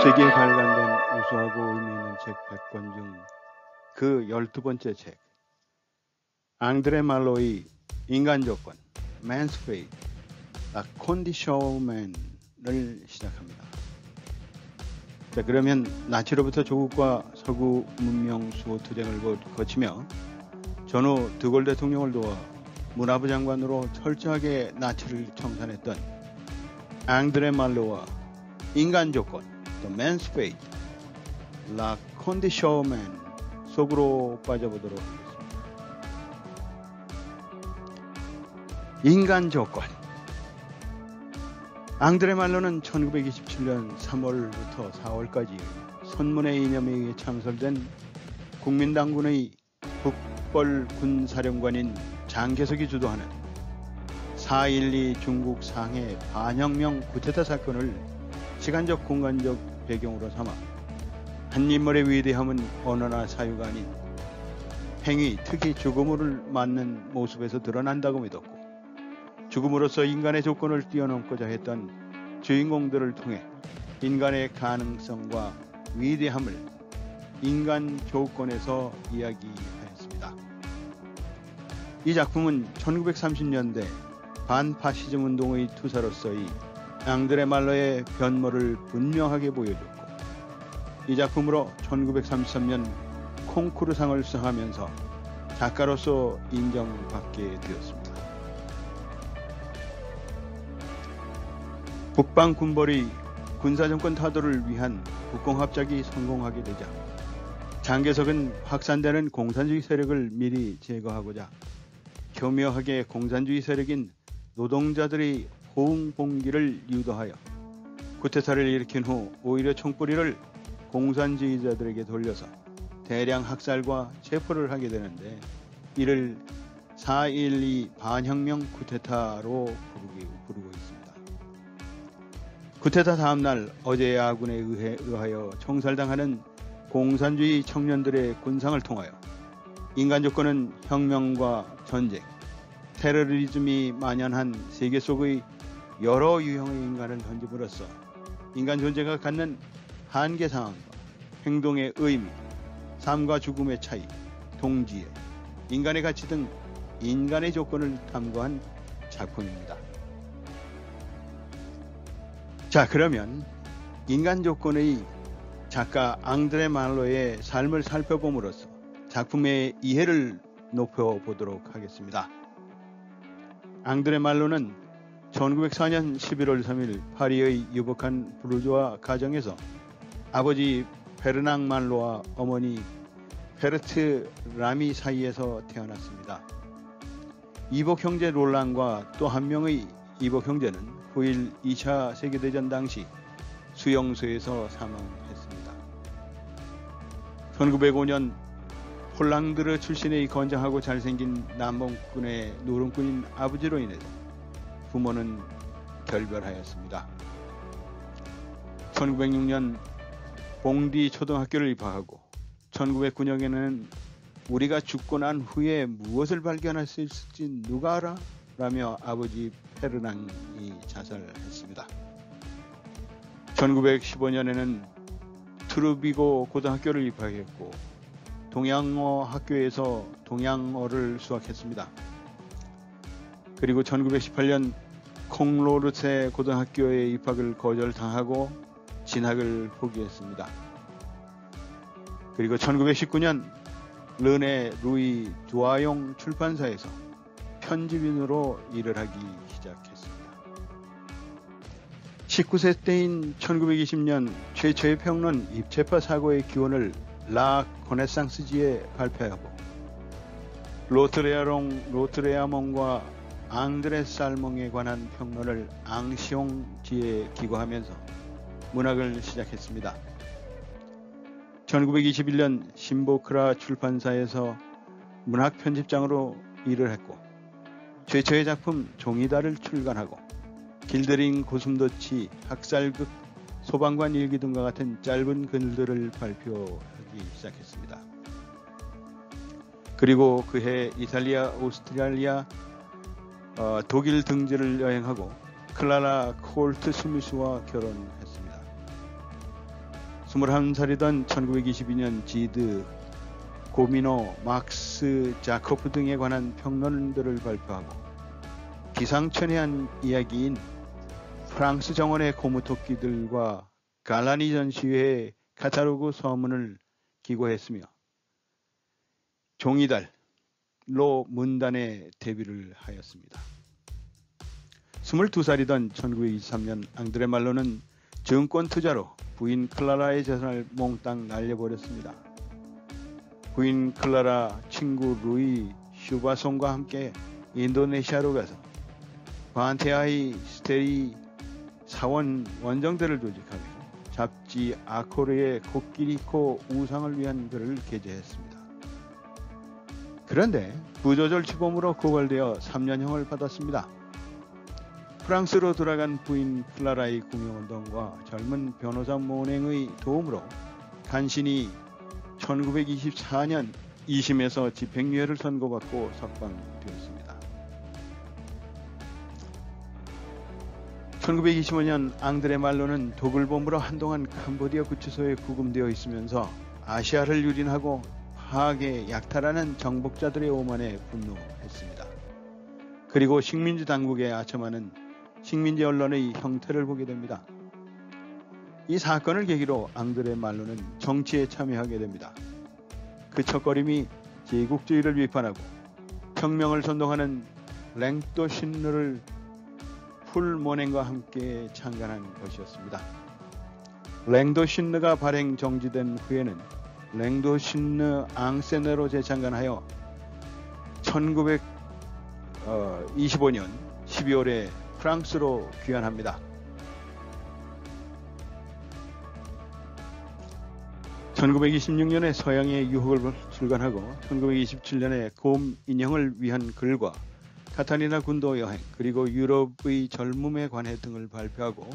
세계에 발간된 우수하고 의미 있는 책 100권 중 그 12번째 책, 앙드레 말로의 인간 조건, Man's Fate, The Condition Man을 시작합니다. 자, 그러면 나치로부터 조국과 서구 문명 수호 투쟁을 거치며 전후 드골 대통령을 도와 문화부 장관으로 철저하게 나치를 청산했던 앙드레 말로와 인간 조건, The Man's Fate, La Condition Man 속으로 빠져보도록 하겠습니다. 인간 조건. 앙드레 말로는 1927년 3월부터 4월까지 선문의 이념에 의해 창설된 국민당군의 북벌군사령관인 장개석이 주도하는 4.12 중국 상해 반혁명 쿠데타 사건을 시간적 공간적 배경으로 삼아 한 인물의 위대함은 언어나 사유가 아닌 행위, 특히 죽음을 맞는 모습에서 드러난다고 믿었고, 죽음으로써 인간의 조건을 뛰어넘고자 했던 주인공들을 통해 인간의 가능성과 위대함을 인간 조건에서 이야기하였습니다. 이 작품은 1930년대 반파시즘 운동의 투사로서의 앙드레 말로의 변모를 분명하게 보여줬고, 이 작품으로 1933년 콩쿠르상을 수상하면서 작가로서 인정받게 되었습니다. 북방 군벌이 군사정권 타도를 위한 국공합작이 성공하게 되자 장개석은 확산되는 공산주의 세력을 미리 제거하고자 교묘하게 공산주의 세력인 노동자들의 호응봉기를 유도하여 쿠데타를 일으킨 후 오히려 총뿌리를 공산주의자들에게 돌려서 대량 학살과 체포를 하게 되는데, 이를 4.12 반혁명 쿠데타로 부르고 있습니다. 쿠데타 다음날 어제의 아군에 의하여 총살당하는 공산주의 청년들의 군상을 통하여 인간 조건은 혁명과 전쟁, 테러리즘이 만연한 세계 속의 여러 유형의 인간을 던짐으로써 인간 존재가 갖는 한계 상황과 행동의 의미, 삶과 죽음의 차이, 동지애, 인간의 가치 등 인간의 조건을 탐구한 작품입니다. 자, 그러면 인간 조건의 작가 앙드레 말로의 삶을 살펴봄으로써 작품의 이해를 높여보도록 하겠습니다. 앙드레 말로는 1904년 11월 3일 파리의 유복한 부르주아 가정에서 아버지 베르낭 말로와 어머니 베르트 라미 사이에서 태어났습니다. 이복 형제 롤랑과 또 한 명의 이복 형제는 후일 2차 세계대전 당시 수용소에서 사망했습니다. 1905년 폴랑드르 출신의 건장하고 잘생긴 남봉꾼의 노름꾼인 아버지로 인해서 부모는 결별하였습니다. 1906년 봉디 초등학교를 입학하고 1909년에는 우리가 죽고 난 후에 무엇을 발견할 수 있을지 누가 알아? 라며 아버지 페르낭이 자살했습니다. 1915년에는 트루비고 고등학교를 입학했고 동양어 학교에서 동양어를 수학했습니다. 그리고 1918년 콩로르세 고등학교에 입학을 거절당하고 진학을 포기했습니다. 그리고 1919년 르네 루이 두아용 출판사에서 편집인으로 일을 하기 시작했습니다. 19세 때인 1920년 최초의 평론 입체파 사고의 기원을 라 코네상스지에 발표하고 로트레아몽과 앙드레 살몽에 관한 평론을 앙시옹지에 기고하면서 문학을 시작했습니다. 1921년 신보크라 출판사에서 문학 편집장으로 일을 했고 최초의 작품 종이다를 출간하고 길들인 고슴도치, 학살극, 소방관 일기 등과 같은 짧은 글들을 발표하기 시작했습니다. 그리고 그해 이탈리아, 오스트리아, 독일 등지를 여행하고 클라라 콜트 스미스와 결혼했습니다. 21살이던 1922년 지드, 고미노, 막스, 자코프 등에 관한 평론들을 발표하고 기상천외한 이야기인 프랑스 정원의 고무토끼들과 갈라니 전시회의 카타로그 서문을 기고했으며 종이달로 문단에 데뷔를 하였습니다. 22살이던 1923년 앙드레 말로는 증권 투자로 부인 클라라의 재산을 몽땅 날려버렸습니다. 부인 클라라 친구 루이 슈바송과 함께 인도네시아로 가서 반테아이 스테리 사원 원정대를 조직하며 잡지 아코르의 코끼리코 우상을 위한 글을 게재했습니다. 그런데 부조절 추범으로 고발되어 3년형을 받았습니다. 프랑스로 돌아간 부인 클라라의 구명운동과 젊은 변호사 모냉의 도움으로 간신히 1924년 2심에서 집행유예를 선고받고 석방되었습니다. 1925년 앙드레 말로는 독일본부로 한동안 캄보디아 구치소에 구금되어 있으면서 아시아를 유린하고 파악에 약탈하는 정복자들의 오만에 분노했습니다. 그리고 식민지 당국에 아첨하는 식민지 언론의 형태를 보게 됩니다. 이 사건을 계기로 앙드레 말로는 정치에 참여하게 됩니다. 그 첫걸음이 제국주의를 비판하고 혁명을 선동하는 랭도 신느를 풀모냉과 함께 창간한 것이었습니다. 랭도 신느가 발행 정지된 후에는 랭도 신느 앙세네로 재창간하여 1925년 12월에 프랑스로 귀환합니다. 1926년에 서양의 유학을 출간하고 1927년에 곰 인형을 위한 글과 카타리나 군도 여행 그리고 유럽의 젊음에 관해 등을 발표하고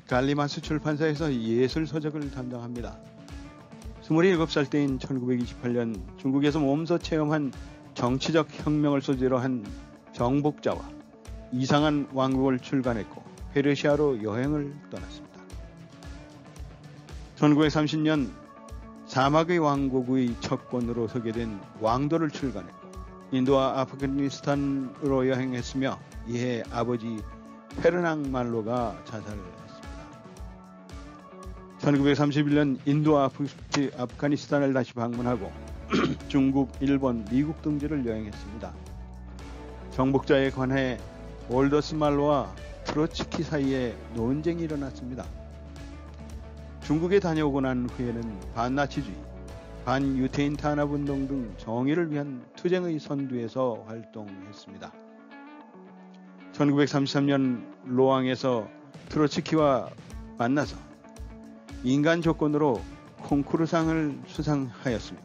갈리마스 출판사에서 예술 서적을 담당합니다. 27살 때인 1928년 중국에서 몸소 체험한 정치적 혁명을 소재로 한 정복자와 이상한 왕국을 출간했고 페르시아로 여행을 떠났습니다. 1930년 사막의 왕국의 첩권으로 서게 된 왕도를 출간했고 인도와 아프가니스탄으로 여행했으며 이해 아버지 페르낭 말로가 자살했습니다. 1931년 인도와 아프가니스탄을 다시 방문하고 중국, 일본, 미국 등지를 여행했습니다. 정복자에 관해 월더스 말로와 트로츠키 사이에 논쟁이 일어났습니다. 중국에 다녀오고 난 후에는 반나치주의, 반유태인 탄압운동 등 정의를 위한 투쟁의 선두에서 활동했습니다. 1933년 로앙에서 트로츠키와 만나서 인간 조건으로 콩쿠르상을 수상하였으며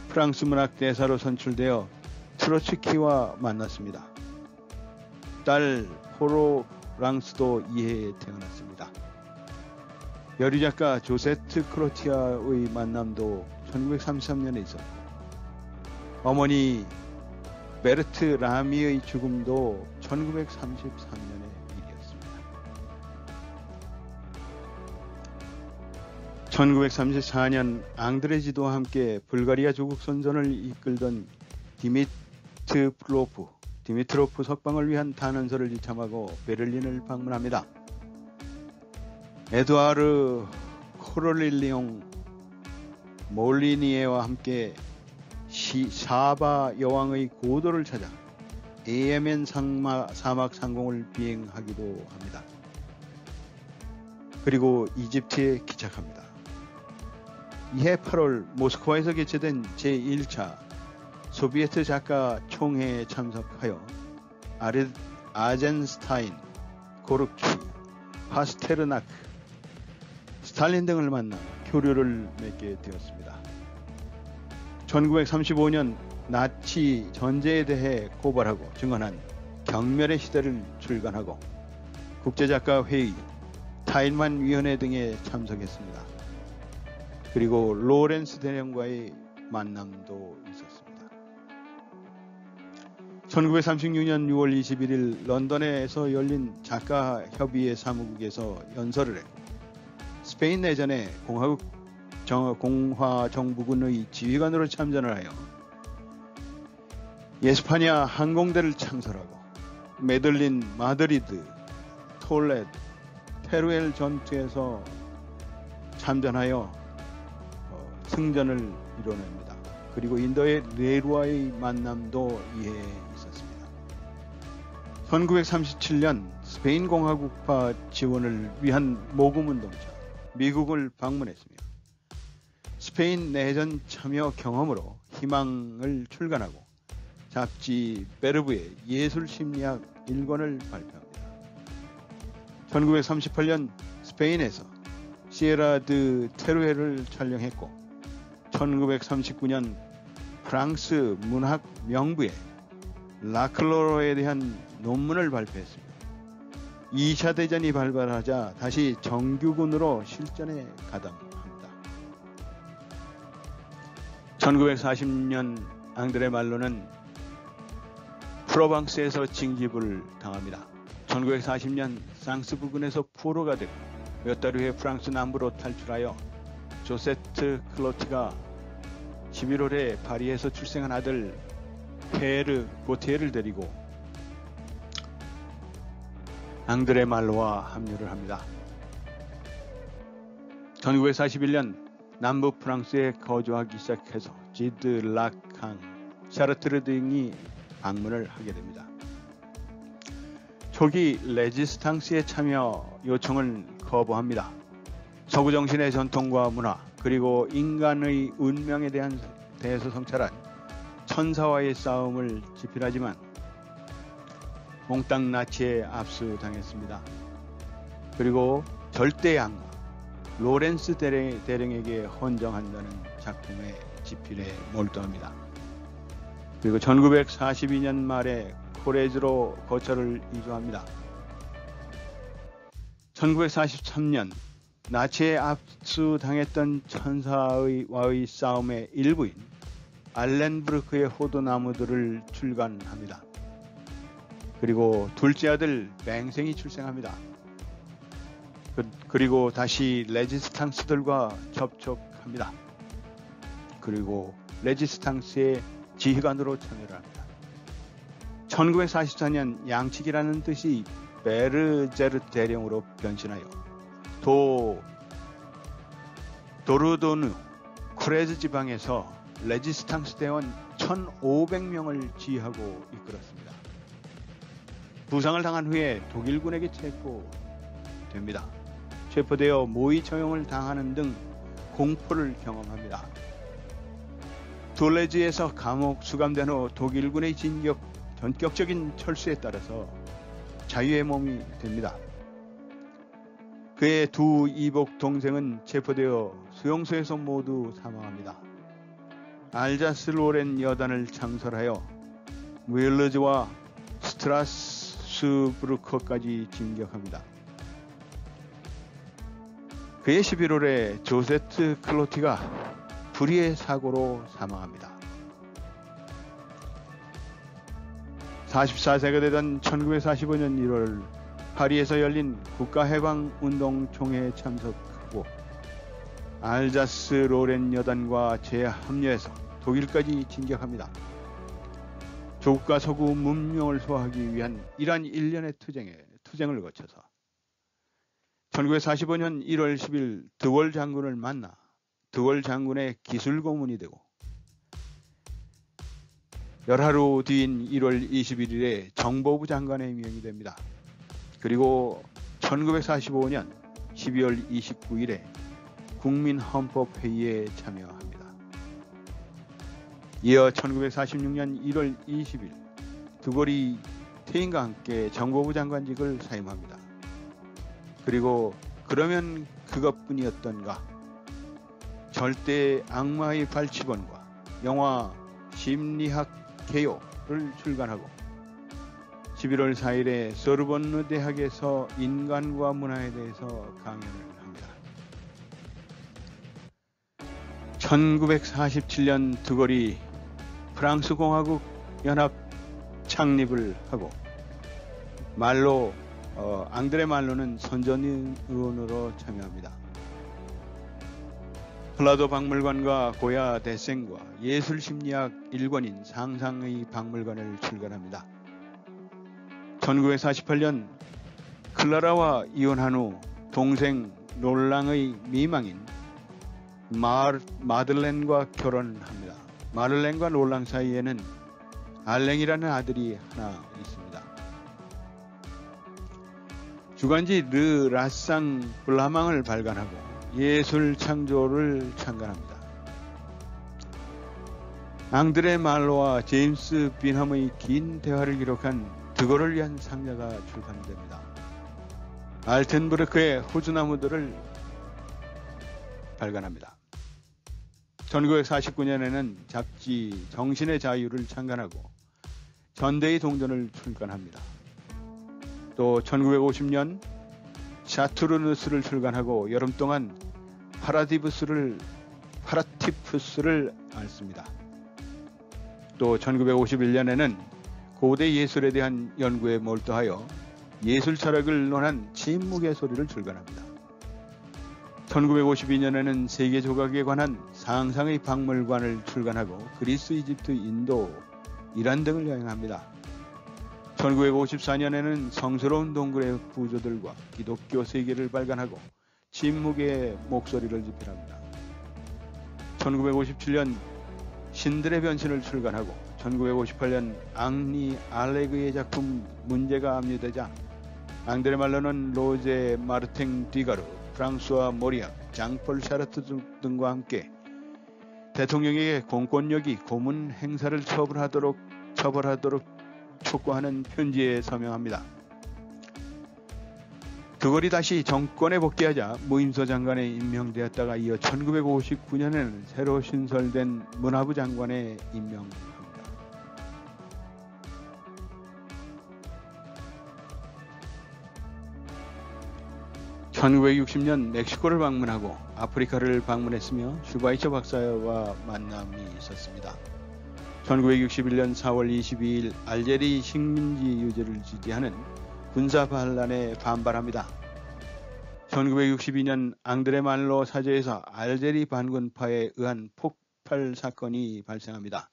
프랑스 문학 대사로 선출되어 트로츠키와 만났습니다. 딸 포로랑스도 이해에 태어났습니다. 여리작가 조세트 크로티아의 만남도 1933년에 있었고 어머니 베르트 라미의 죽음도 1933년의 일이었습니다. 1934년 앙드레지도와 함께 불가리아 조국 선전을 이끌던 디미트로프 석방을 위한 탄원서를 이참하고 베를린을 방문합니다. 에드와르 코르릴리옹 몰리니에와 함께 사바 여왕의 고도를 찾아 에예멘 사막 상공을 비행하기도 합니다. 그리고 이집트에 기착합니다. 이해 8월 모스크바에서 개최된 제1차 소비에트 작가 총회에 참석하여 아젠스타인, 고르키, 파스테르나크, 스탈린 등을 만나 교류를 맺게 되었습니다. 1935년 나치 전제에 대해 고발하고 증언한 경멸의 시대를 출간하고 국제작가회의, 타인만위원회 등에 참석했습니다. 그리고 로렌스 대령과의 만남도 있었습니다. 1936년 6월 21일 런던에서 열린 작가협의회 사무국에서 연설을 했고 스페인 내전에 공화 정부군의 지휘관으로 참전을 하여 예스파냐 항공대를 창설하고 메들린, 마드리드, 톨레도, 테루엘 전투에서 참전하여 승전을 이뤄냅니다. 그리고 인도의 네루와의 만남도 이에 있었습니다. 1937년 스페인 공화국파 지원을 위한 모금운동자 미국을 방문했으며 스페인 내전 참여 경험으로 희망을 출간하고 잡지 베르브의 예술심리학 1권을 발표합니다. 1938년 스페인에서 시에라 드 테루엘을 촬영했고 1939년 프랑스 문학 명부에 라클로로에 대한 논문을 발표했습니다. 2차 대전이 발발하자 다시 정규군으로 실전에 가담합니다. 1940년 앙드레 말로는 프로방스에서 징집을 당합니다. 1940년 상스부근에서 포로가 되고 몇 달 후에 프랑스 남부로 탈출하여 조세트 클로티가 11월에 파리에서 출생한 아들 페르 보티에를 데리고 앙드레 말로와 합류를 합니다. 1941년 남부 프랑스에 거주하기 시작해서 지드, 라캉, 샤르트르 등이 방문을 하게 됩니다. 초기 레지스탕스에 참여 요청을 거부합니다. 서구 정신의 전통과 문화 그리고 인간의 운명에 대해서 성찰한 천사와의 싸움을 지필하지만 몽땅 나치에 압수당했습니다. 그리고 절대 악마 로렌스 대령에게 헌정한다는 작품의 집필에 몰두합니다. 그리고 1942년 말에 코레즈로 거처를 이주합니다. 1943년 나치에 압수당했던 천사와의 싸움의 일부인 알렌브르크의 호두나무들을 출간합니다. 그리고 둘째 아들 맹생이 출생합니다. 그리고 다시 레지스탕스들과 접촉합니다. 그리고 레지스탕스의 지휘관으로 참여를 합니다. 1944년 양측이라는 뜻이 베르제르 대령으로 변신하여 도르도누 쿠레즈 지방에서 레지스탕스 대원 1,500명을 지휘하고 이끌었습니다. 부상을 당한 후에 독일군에게 체포됩니다. 체포되어 모의 처형을 당하는 등 공포를 경험합니다. 둘레즈에서 감옥 수감된 후 독일군의 전격적인 철수에 따라서 자유의 몸이 됩니다. 그의 두 이복 동생은 체포되어 수용소에서 모두 사망합니다. 알자스 로렌 여단을 창설하여 윌르즈와 스트라스부르크까지 진격합니다. 그의 11월에 조세트 클로티가 불의의 사고로 사망합니다. 44세가 되던 1945년 1월 파리에서 열린 국가해방운동 총회에 참석하고 알자스 로렌 여단과 재합류해서 독일까지 진격합니다. 조국과 서구 문명을 소화하기 위한 이러한 일련의 투쟁을 거쳐서 1945년 1월 10일 드월 장군을 만나 드월 장군의 기술 고문이 되고 열하루 뒤인 1월 21일에 정보부 장관에 임명이 됩니다. 그리고 1945년 12월 29일에 국민헌법회의에 참여합니다. 이어 1946년 1월 20일 드골이 퇴임과 함께 정보부 장관직을 사임합니다. 그리고 그러면 그것뿐이었던가 절대 악마의 발치본과 영화 심리학 개요를 출간하고 11월 4일에 소르본느 대학에서 인간과 문화에 대해서 강연을 합니다. 1947년 드골이 프랑스 공화국 연합 창립을 하고 앙드레 말로는 선전위원으로 참여합니다. 플라도 박물관과 고야 대생과 예술심리학 1권인 상상의 박물관을 출간합니다. 1948년 클라라와 이혼한 후 동생 롤랑의 미망인 마들렌과 결혼합니다. 마들렌과 롤랑 사이에는 알랭이라는 아들이 하나 있습니다. 주간지 르 라상 블라망을 발간하고 예술 창조를 창간합니다. 앙드레 말로와 제임스 빈함의 긴 대화를 기록한 드골을 위한 상자가 출간됩니다. 알텐부르크의 호주나무들을 발간합니다. 1949년에는 잡지 정신의 자유를 창간하고 전대의 동전을 출간합니다. 또 1950년 샤투르누스를 출간하고 여름 동안 파라티푸스를 앓습니다. 또 1951년에는 고대 예술에 대한 연구에 몰두하여 예술 철학을 논한 침묵의 소리를 출간합니다. 1952년에는 세계 조각에 관한 상상의 박물관을 출간하고 그리스, 이집트, 인도, 이란 등을 여행합니다. 1954년에는 성스러운 동굴의 부조들과 기독교 세계를 발간하고 침묵의 목소리를 집필합니다. 1957년 신들의 변신을 출간하고 1958년 앙리 알레그의 작품 문제가 압류되자 앙드레 말로는 로제 마르탱 디가르, 프랑스와 모리악, 장폴 샤르트 등과 함께 대통령에게 공권력이 고문 행사를 처벌하도록 촉구하는 편지에 서명합니다. 드골이 다시 정권에 복귀하자 무임소 장관에 임명되었다가 이어 1959년에는 새로 신설된 문화부 장관에 임명합니다. 1960년 멕시코를 방문하고 아프리카를 방문했으며 슈바이처 박사와 만남이 있었습니다. 1961년 4월 22일 알제리 식민지 유지를 지지하는 군사 반란에 반발합니다. 1962년 앙드레 말로 사저에서 알제리 반군파에 의한 폭발 사건이 발생합니다.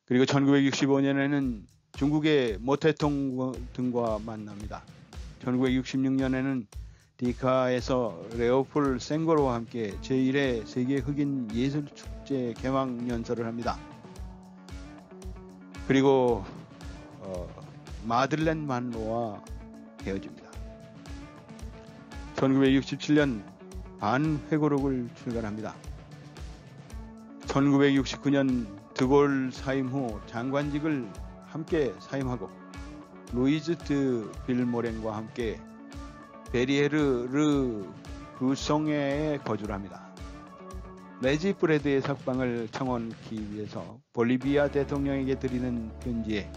그리고 1965년에는 중국의 모태통 등과 만납니다. 1966년에는 디카에서 레오폴 생고로와 함께 제1회 세계 흑인 예술축제 개막 연설을 합니다. 그리고 마들렌 만로와 헤어집니다. 1967년 반회고록을 출간합니다. 1969년 드골 사임 후 장관직을 함께 사임하고 루이즈 드 빌모랭과 함께 베리에르 르 부송에에 거주를 합니다. 레지 브레드의 석방을 청원하기 위해서 볼리비아 대통령에게 드리는 편지에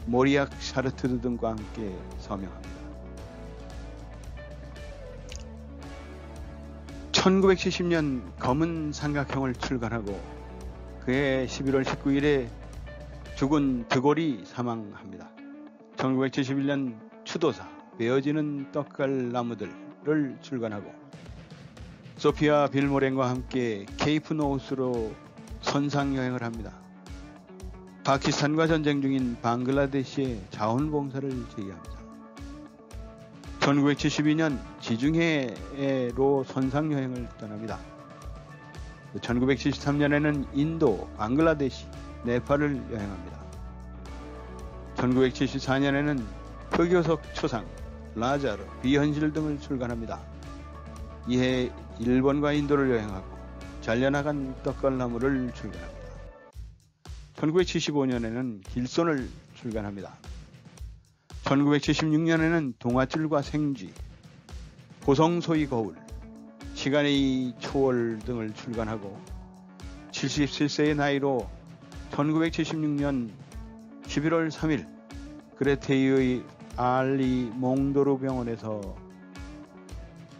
모리악 샤르트르 등과 함께 서명합니다. 1970년 검은 삼각형을 출간하고 그해 11월 19일에 죽은 드골이 사망합니다. 1971년 추도사 베어지는 떡갈 나무들을 출간하고 소피아 빌모랭과 함께 케이프 노스로 선상여행을 합니다. 파키스탄과 전쟁 중인 방글라데시의 자원봉사를 제기합니다. 1972년 지중해로 선상여행을 떠납니다. 1973년에는 인도, 방글라데시, 네팔을 여행합니다. 1974년에는 흑요석 초상, 라자르, 비현실 등을 출간합니다. 이해 일본과 인도를 여행하고 잘려나간 떡갈나무를 출간합니다. 1975년에는 길손을 출간합니다. 1976년에는 동아줄과 생쥐, 고성소의 거울, 시간의 초월 등을 출간하고 77세의 나이로 1976년 11월 3일 그레테이의 알리 몽도르 병원에서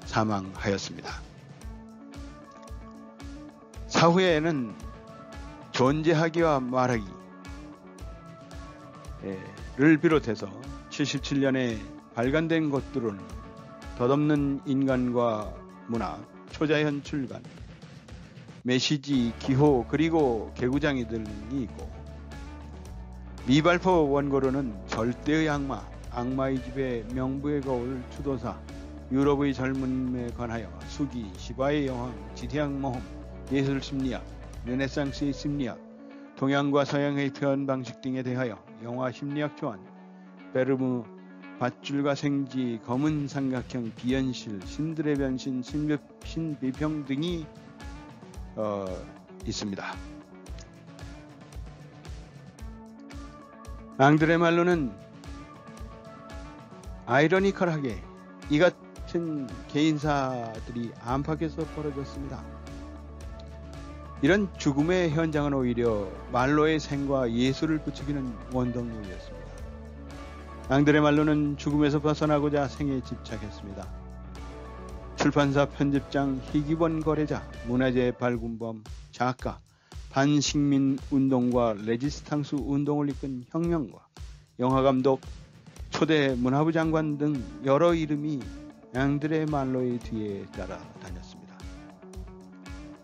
사망하였습니다. 사후에는 존재하기와 말하기를 비롯해서 77년에 발간된 것들은 덧없는 인간과 문학, 초자연 출간, 메시지, 기호, 그리고 개구장이 등이 있고, 미발포 원고로는 절대의 악마, 악마의 집에 명부의 거울, 추도사, 유럽의 젊음에 관하여, 수기, 시바의 여왕, 지대학 모험, 예술 심리학, 르네상스의 심리학, 동양과 서양의 표현 방식 등에 대하여 영화 심리학 조안, 베르무, 밧줄과 생지, 검은 삼각형, 비현실, 신들의 변신, 신비평 등이 있습니다. 앙드레 말로는 아이러니컬하게 이 같은 개인사들이 안팎에서 벌어졌습니다. 이런 죽음의 현장은 오히려 말로의 생과 예술을 부추기는 원동력이었습니다. 앙드레 말로는 죽음에서 벗어나고자 생에 집착했습니다. 출판사 편집장, 희귀본 거래자, 문화재 발굴범, 작가, 반식민 운동과 레지스탕스 운동을 이끈 혁명가, 영화감독, 초대 문화부 장관 등 여러 이름이 앙드레 말로의 뒤에 따라다녔습니다.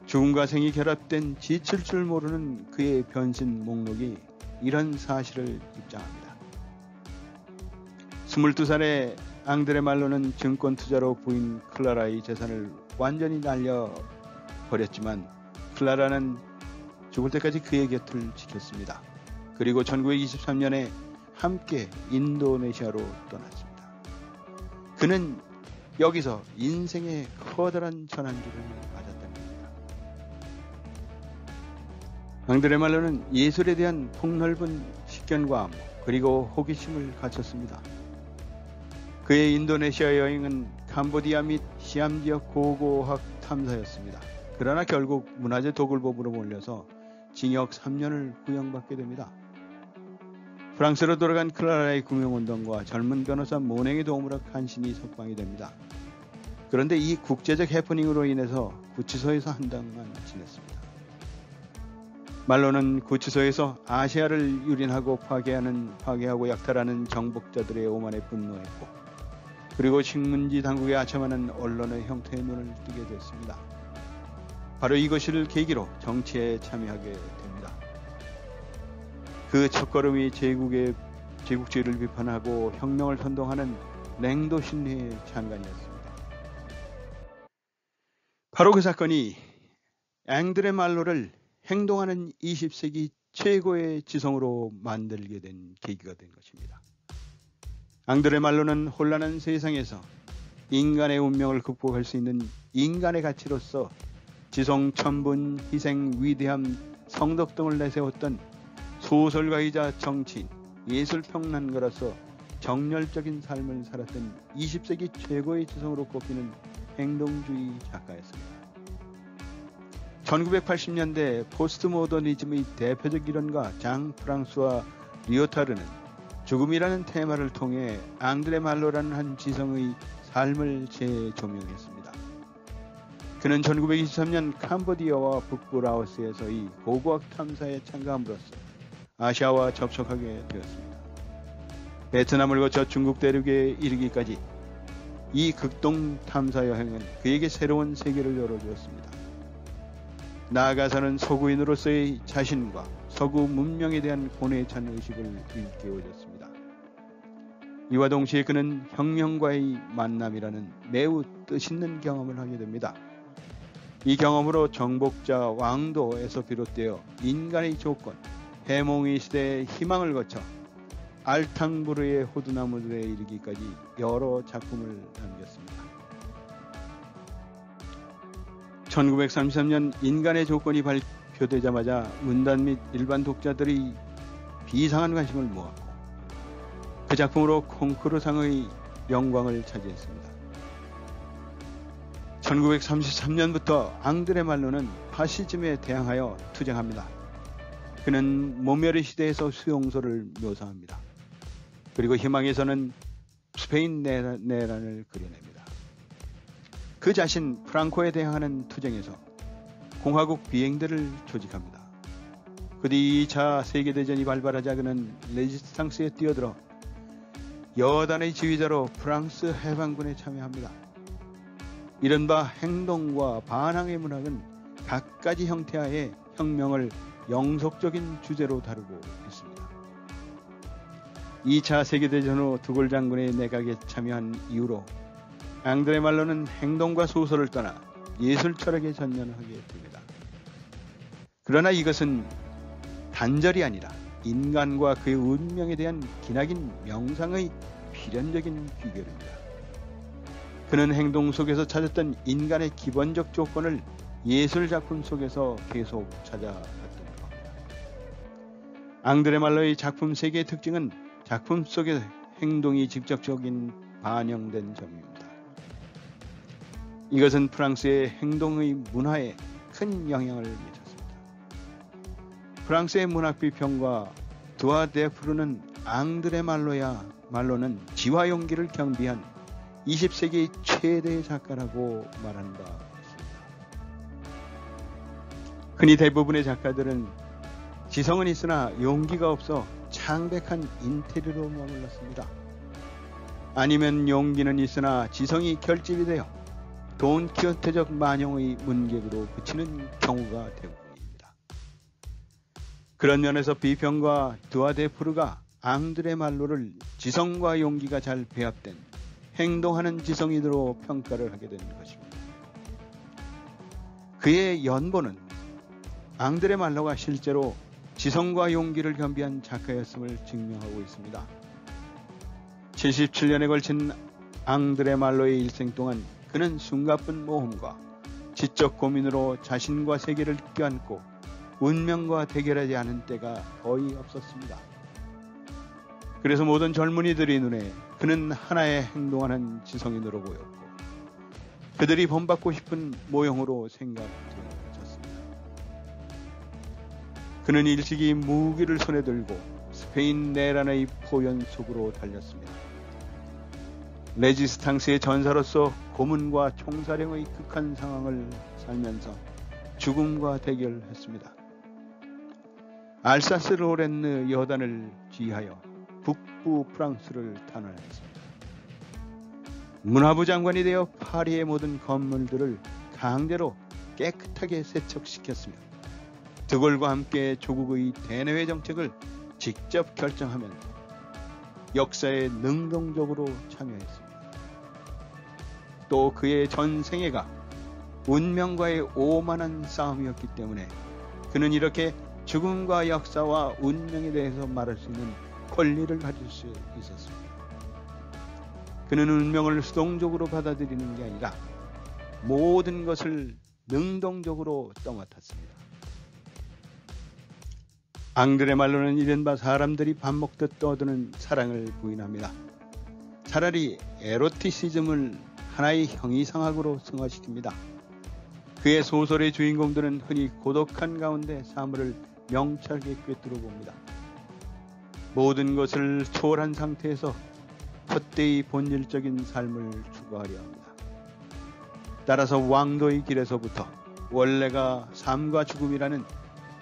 죽음과 생이 결합된 지칠 줄 모르는 그의 변신 목록이 이런 사실을 입장합니다. 22살의 앙드레 말로는 증권 투자로 부인 클라라의 재산을 완전히 날려버렸지만 클라라는 죽을 때까지 그의 곁을 지켰습니다. 그리고 1923년에 함께 인도네시아로 떠났습니다. 그는 여기서 인생의 커다란 전환기를 맞았다는 겁니다. 앙드레 말로는 예술에 대한 폭넓은 식견과 암묵, 그리고 호기심을 갖췄습니다. 그의 인도네시아 여행은 캄보디아 및 시암 지역 고고학 탐사였습니다. 그러나 결국 문화재 도굴범으로 몰려서 징역 3년을 구형받게 됩니다. 프랑스로 돌아간 클라라의 구명운동과 젊은 변호사 모냉의 도움으로 간신히 석방이 됩니다. 그런데 이 국제적 해프닝으로 인해서 구치소에서 한 달만 지냈습니다. 말로는 구치소에서 아시아를 유린하고 파괴하고 약탈하는 정복자들의 오만에 분노했고, 그리고 식민지 당국에 아첨하는 언론의 형태의 눈을 뜨게 됐습니다. 바로 이것을 계기로 정치에 참여하게 됩니다. 그 첫걸음이 제국주의를 비판하고 혁명을 선동하는 냉도 신회의 장관이었습니다. 바로 그 사건이 앙드레 말로를 행동하는 20세기 최고의 지성으로 만들게 된 계기가 된 것입니다. 앙드레 말로는 혼란한 세상에서 인간의 운명을 극복할 수 있는 인간의 가치로서 지성, 천분, 희생, 위대함, 성덕 등을 내세웠던 소설가이자 정치인, 예술평론가로서 정열적인 삶을 살았던 20세기 최고의 지성으로 꼽히는 행동주의 작가였습니다. 1980년대 포스트모더니즘의 대표적 이론가 장 프랑스와 리오타르는 죽음이라는 테마를 통해 앙드레 말로라는 한 지성의 삶을 재조명했습니다. 그는 1923년 캄보디아와 북부 라오스에서의 고고학 탐사에 참가함으로써 아시아와 접촉하게 되었습니다. 베트남을 거쳐 중국 대륙에 이르기까지 이 극동 탐사 여행은 그에게 새로운 세계를 열어주었습니다. 나아가서는 서구인으로서의 자신과 서구 문명에 대한 고뇌에 찬 의식을 일깨워줬습니다. 이와 동시에 그는 혁명과의 만남이라는 매우 뜻있는 경험을 하게 됩니다. 이 경험으로 정복자 왕도에서 비롯되어 인간의 조건, 해몽의 시대의 희망을 거쳐 알탕부르의 호두나무들에 이르기까지 여러 작품을 남겼습니다. 1933년 인간의 조건이 발표되자마자 문단 및 일반 독자들이 비상한 관심을 모았고, 그 작품으로 콩쿠르상의 영광을 차지했습니다. 1933년부터 앙드레 말로는 파시즘에 대항하여 투쟁합니다. 그는 모멸의 시대에서 수용소를 묘사합니다. 그리고 희망에서는 스페인 내란을 그려냅니다. 그 자신 프랑코에 대항하는 투쟁에서 공화국 비행대를 조직합니다. 그 뒤 2차 세계대전이 발발하자 그는 레지스탕스에 뛰어들어 여단의 지휘자로 프랑스 해방군에 참여합니다. 이른바 행동과 반항의 문학은 갖가지 형태하에 혁명을 영속적인 주제로 다루고 있습니다. 2차 세계대전 후 드골 장군의 내각에 참여한 이후로 앙드레 말로는 행동과 소설을 떠나 예술 철학에 전념하게 됩니다. 그러나 이것은 단절이 아니라 인간과 그의 운명에 대한 기나긴 명상의 필연적인 귀결입니다. 그는 행동 속에서 찾았던 인간의 기본적 조건을 예술 작품 속에서 계속 찾아갔던 겁니다. 앙드레 말로의 작품 세계의 특징은 작품 속의 행동이 직접적인 반영된 점입니다. 이것은 프랑스의 행동의 문화에 큰 영향을 미쳤습니다. 프랑스의 문학 비평가 두아 데프르는 앙드레 말로는 지와 용기를 경비한 20세기의 최대의 작가라고 말한 바 있습니다. 흔히 대부분의 작가들은 지성은 있으나 용기가 없어 창백한 인테리어로 머물렀습니다. 아니면 용기는 있으나 지성이 결집이 되어 돈키호테적 만용의 문객으로 그치는 경우가 대부분입니다. 그런 면에서 비평가 두아 데프르가 앙드레 말로를 지성과 용기가 잘 배합된 행동하는 지성인으로 평가를 하게 된 것입니다. 그의 연보는 앙드레 말로가 실제로 지성과 용기를 겸비한 작가였음을 증명하고 있습니다. 77년에 걸친 앙드레 말로의 일생 동안 그는 숨가쁜 모험과 지적 고민으로 자신과 세계를 껴안고 운명과 대결하지 않은 때가 거의 없었습니다. 그래서 모든 젊은이들의 눈에 그는 하나의 행동하는 지성인으로 보였고 그들이 본받고 싶은 모형으로 생각되었습니다. 그는 일찍이 무기를 손에 들고 스페인 내란의 포연 속으로 달렸습니다. 레지스탕스의 전사로서 고문과 총사령의 극한 상황을 살면서 죽음과 대결했습니다. 알사스 로렌느 여단을 지휘하여 북부 프랑스를 탄환했습니다. 문화부 장관이 되어 파리의 모든 건물들을 강제로 깨끗하게 세척시켰으며 드골과 함께 조국의 대내외 정책을 직접 결정하면서 역사에 능동적으로 참여했습니다. 또 그의 전 생애가 운명과의 오만한 싸움이었기 때문에 그는 이렇게 죽음과 역사와 운명에 대해서 말할 수 있는 권리를 가질 수 있었습니다. 그는 운명을 수동적으로 받아들이는 게 아니라 모든 것을 능동적으로 떠맡았습니다. 앙드레 말로는 이른바 사람들이 밥 먹듯 떠드는 사랑을 부인합니다. 차라리 에로티시즘을 하나의 형이상학으로 승화시킵니다. 그의 소설의 주인공들은 흔히 고독한 가운데 사물을 명철하게 꿰뚫어 봅니다. 모든 것을 초월한 상태에서 헛되이 본질적인 삶을 추구하려 합니다. 따라서 왕도의 길에서부터 원래가 삶과 죽음이라는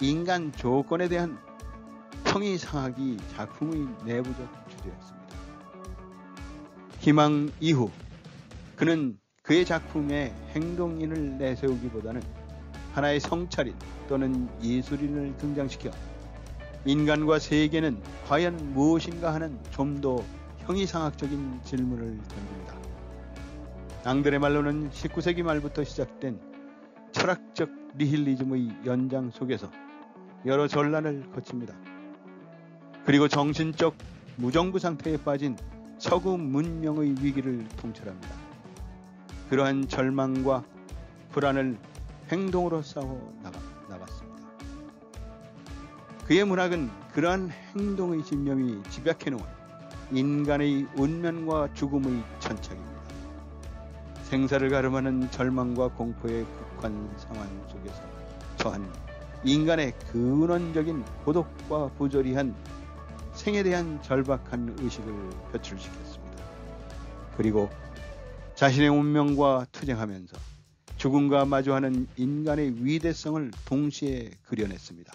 인간 조건에 대한 형이상학이 작품의 내부적 주제였습니다. 희망 이후 그는 그의 작품에 행동인을 내세우기보다는 하나의 성찰인 또는 예술인을 등장시켜 인간과 세계는 과연 무엇인가 하는 좀 더 형이상학적인 질문을 던집니다. 앙드레 말로는 19세기 말부터 시작된 철학적 니힐리즘의 연장 속에서 여러 전란을 거칩니다. 그리고 정신적 무정부 상태에 빠진 서구 문명의 위기를 통찰합니다. 그러한 절망과 불안을 행동으로 싸워 나갔습니다. 그의 문학은 그러한 행동의 집념이 집약해놓은 인간의 운명과 죽음의 천착입니다. 생사를 가름하는 절망과 공포의 극한 상황 속에서 처한 인간의 근원적인 고독과 부조리한 생에 대한 절박한 의식을 표출시켰습니다. 그리고 자신의 운명과 투쟁하면서 죽음과 마주하는 인간의 위대성을 동시에 그려냈습니다.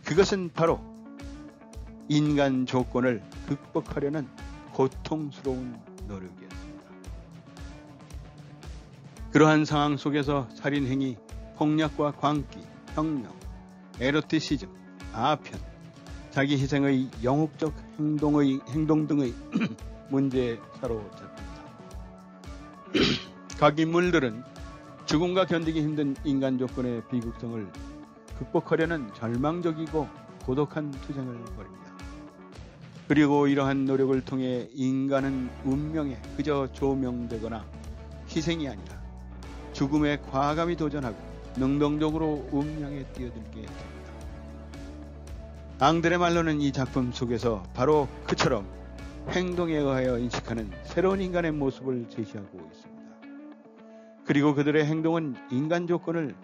그것은 바로 인간 조건을 극복하려는 고통스러운 노력이었습니다. 그러한 상황 속에서 살인행위, 폭력과 광기, 혁명, 에로티시즘, 아편, 자기 희생의 영웅적 행동 등의 문제에 사로잡힙니다. 각 인물들은 죽음과 견디기 힘든 인간 조건의 비극성을 극복하려는 절망적이고 고독한 투쟁을 벌입니다. 그리고 이러한 노력을 통해 인간은 운명에 그저 조명되거나 희생이 아니라 죽음에 과감히 도전하고 능동적으로 운명에 뛰어들게 됩니다. 앙드레 말로는 이 작품 속에서 바로 그처럼 행동에 의하여 인식하는 새로운 인간의 모습을 제시하고 있습니다. 그리고 그들의 행동은 인간 조건을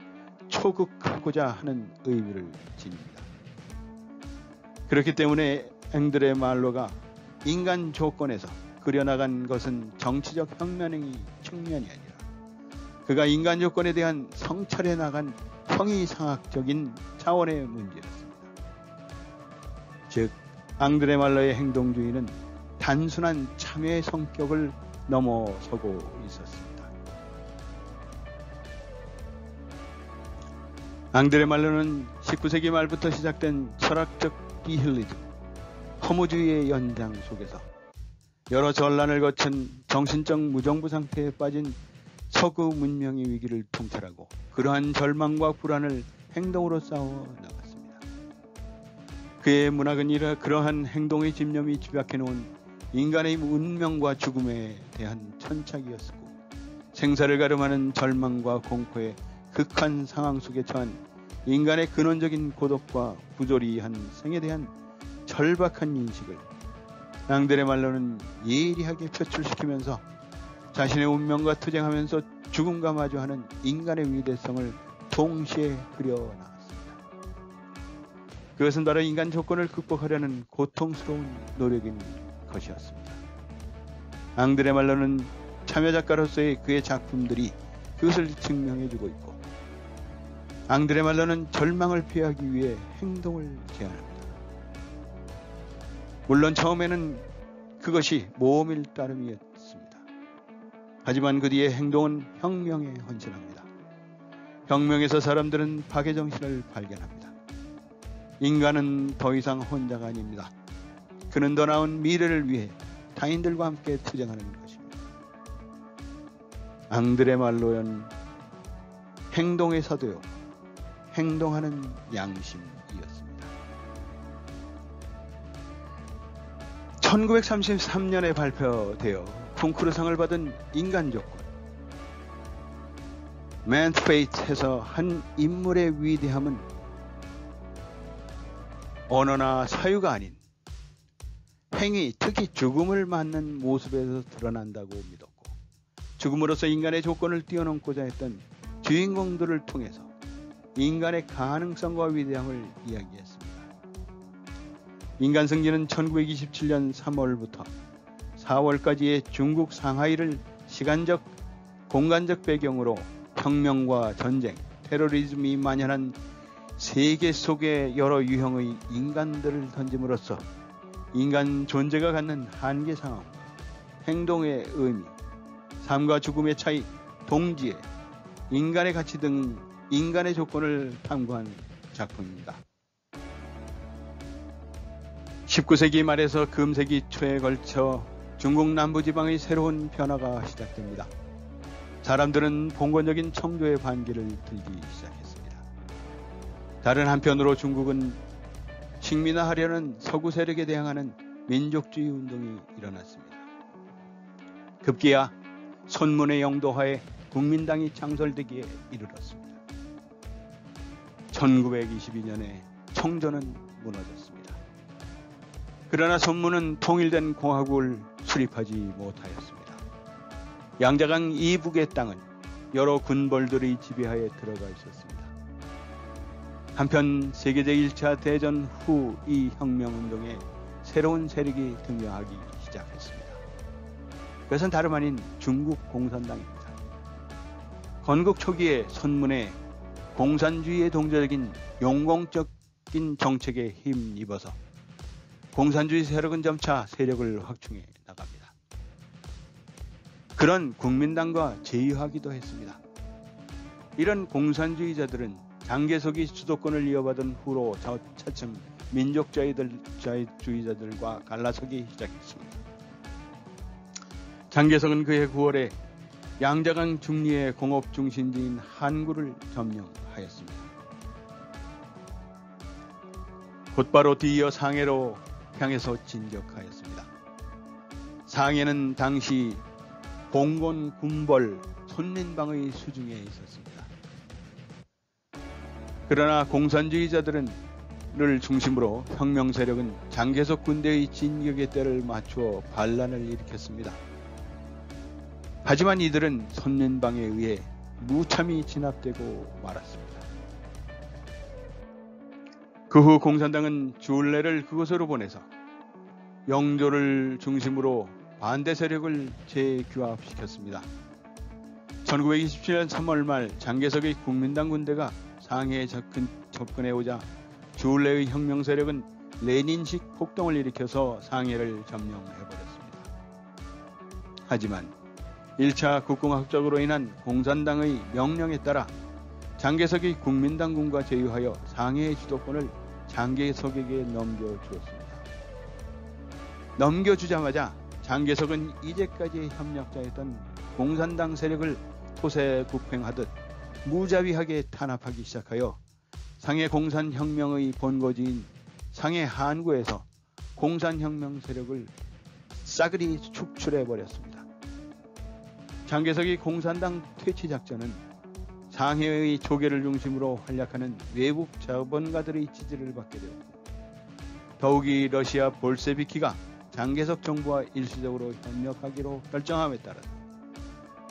초극하고자 하는 의미를 지닙니다. 그렇기 때문에 앙드레 말로가 인간 조건에서 그려나간 것은 정치적 혁명의 측면이 아니라 그가 인간 조건에 대한 성찰해 나간 형이상학적인 차원의 문제였습니다. 즉, 앙드레 말로의 행동주의는 단순한 참여의 성격을 넘어서고 있었습니다. 앙드레 말로는 19세기 말부터 시작된 철학적 니힐리즘, 허무주의의 연장 속에서 여러 전란을 거친 정신적 무정부 상태에 빠진 서구 문명의 위기를 통찰하고 그러한 절망과 불안을 행동으로 싸워 나갔습니다. 그의 문학은 그러한 행동의 집념이 집약해놓은 인간의 운명과 죽음에 대한 천착이었고 생사를 가름하는 절망과 공포의 극한 상황 속에 처한 인간의 근원적인 고독과 부조리한 생에 대한 절박한 인식을 앙드레 말로는 예리하게 표출시키면서 자신의 운명과 투쟁하면서 죽음과 마주하는 인간의 위대성을 동시에 그려나갔습니다. 그것은 바로 인간 조건을 극복하려는 고통스러운 노력인 것이었습니다. 앙드레 말로는 참여작가로서의 그의 작품들이 그것을 증명해주고 있고 앙드레 말로는 절망을 피하기 위해 행동을 제안합니다. 물론 처음에는 그것이 모험일 따름이었습니다. 하지만 그 뒤의 행동은 혁명에 헌신합니다. 혁명에서 사람들은 파괴정신을 발견합니다. 인간은 더 이상 혼자가 아닙니다. 그는 더 나은 미래를 위해 타인들과 함께 투쟁하는 것입니다. 앙드레 말로는 행동의 서도요, 행동하는 양심이었습니다. 1933년에 발표되어 쿵쿠르상을 받은 인간 조건, Man's Fate에서 한 인물의 위대함은 언어나 사유가 아닌 행위, 특히 죽음을 맞는 모습에서 드러난다고 믿었고 죽음으로써 인간의 조건을 뛰어넘고자 했던 주인공들을 통해서 인간의 가능성과 위대함을 이야기했습니다. 인간 승리는 1927년 3월부터 4월까지의 중국 상하이를 시간적, 공간적 배경으로 혁명과 전쟁, 테러리즘이 만연한 세계 속의 여러 유형의 인간들을 던짐으로써 인간 존재가 갖는 한계 상황, 행동의 의미, 삶과 죽음의 차이, 동지애, 인간의 가치 등 인간의 조건을 탐구한 작품입니다. 19세기 말에서 금세기 초에 걸쳐 중국 남부지방의 새로운 변화가 시작됩니다. 사람들은 봉건적인 청조의 반기를 들기 시작했습니다. 다른 한편으로 중국은 식민화하려는 서구 세력에 대항하는 민족주의 운동이 일어났습니다. 급기야 손문의 영도하에 국민당이 창설되기에 이르렀습니다. 1922년에 청조는 무너졌습니다. 그러나 손문은 통일된 공화국을 수립하지 못하였습니다. 양자강 이북의 땅은 여러 군벌들의 지배하에 들어가 있었습니다. 한편 세계적 1차 대전 후 이 혁명운동에 새로운 세력이 등장하기 시작했습니다. 그것은 다름 아닌 중국 공산당입니다. 건국 초기에 손문에 공산주의에 동조적인 용공적인 정책에 힘입어서 공산주의 세력은 점차 세력을 확충해 나갑니다. 그런 국민당과 제휴하기도 했습니다. 이런 공산주의자들은 장개석이 주도권을 이어받은 후로 차츰 민족주의자들과 갈라서기 시작했습니다. 장개석은 그해 9월에 양자강 중리의 공업 중심지인 한구를 점령하였습니다. 곧바로 뒤이어 상해로 향해서 진격하였습니다. 상해는 당시 봉건, 군벌, 손민방의 수중에 있었습니다. 그러나 공산주의자들을 중심으로 혁명 세력은 장개석 군대의 진격의 때를 맞추어 반란을 일으켰습니다. 하지만 이들은 손민방에 의해 무참히 진압되고 말았습니다. 그 후 공산당은 주울레를 그곳으로 보내서 영조를 중심으로 반대 세력을 재규합시켰습니다. 1927년 3월 말 장개석의 국민당 군대가 상해에 접근해오자 주울레의 혁명 세력은 레닌식 폭동을 일으켜서 상해를 점령해버렸습니다. 하지만 1차 국공합작으로 인한 공산당의 명령에 따라 장개석이 국민당군과 제휴하여 상해의 주도권을 장개석에게 넘겨주었습니다. 넘겨주자마자 장개석은 이제까지의 협력자였던 공산당 세력을 토세구팽하듯 무자비하게 탄압하기 시작하여 상해 공산혁명의 본거지인 상해 한구에서 공산혁명 세력을 싸그리 축출해버렸습니다. 장개석이 공산당 퇴치작전은 상해의 조계를 중심으로 활약하는 외국 자본가들의 지지를 받게 되었고, 더욱이 러시아 볼셰비키가 장개석 정부와 일시적으로 협력하기로 결정함에 따라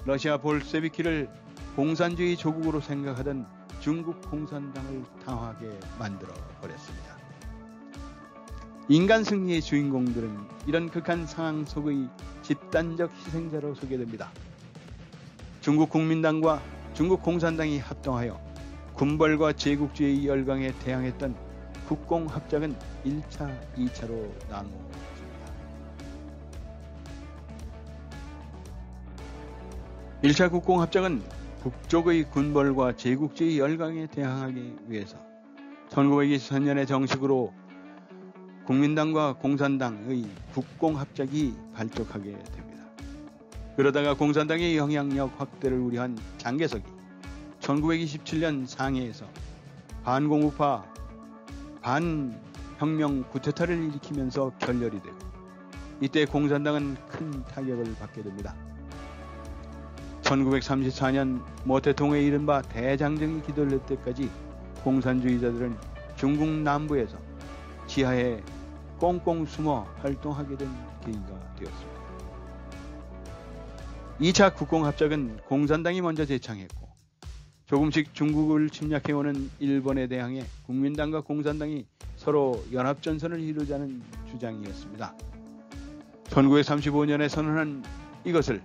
러시아 볼셰비키를 공산주의 조국으로 생각하던 중국 공산당을 당하게 만들어 버렸습니다. 인간 승리의 주인공들은 이런 극한 상황 속의 집단적 희생자로 소개됩니다. 중국 국민당과 중국 공산당이 합동하여 군벌과 제국주의 열강에 대항했던 국공합작은 1차, 2차로 나누어집니다. 1차 국공합작은 북쪽의 군벌과 제국주의 열강에 대항하기 위해서 1923년에 정식으로 국민당과 공산당의 국공합작이 발족하게 됩니다. 그러다가 공산당의 영향력 확대를 우려한 장개석이 1927년 상해에서 반공우파 반혁명 쿠데타를 일으키면서 결렬이 되고, 이때 공산당은 큰 타격을 받게 됩니다. 1934년 모태통의 이른바 대장정이 기돌릴 때까지 공산주의자들은 중국 남부에서 지하에 꽁꽁 숨어 활동하게 된 계기가 되었습니다. 2차 국공합작은 공산당이 먼저 제창했고, 조금씩 중국을 침략해오는 일본에 대항해 국민당과 공산당이 서로 연합전선을 이루자는 주장이었습니다. 1935년에 선언한 이것을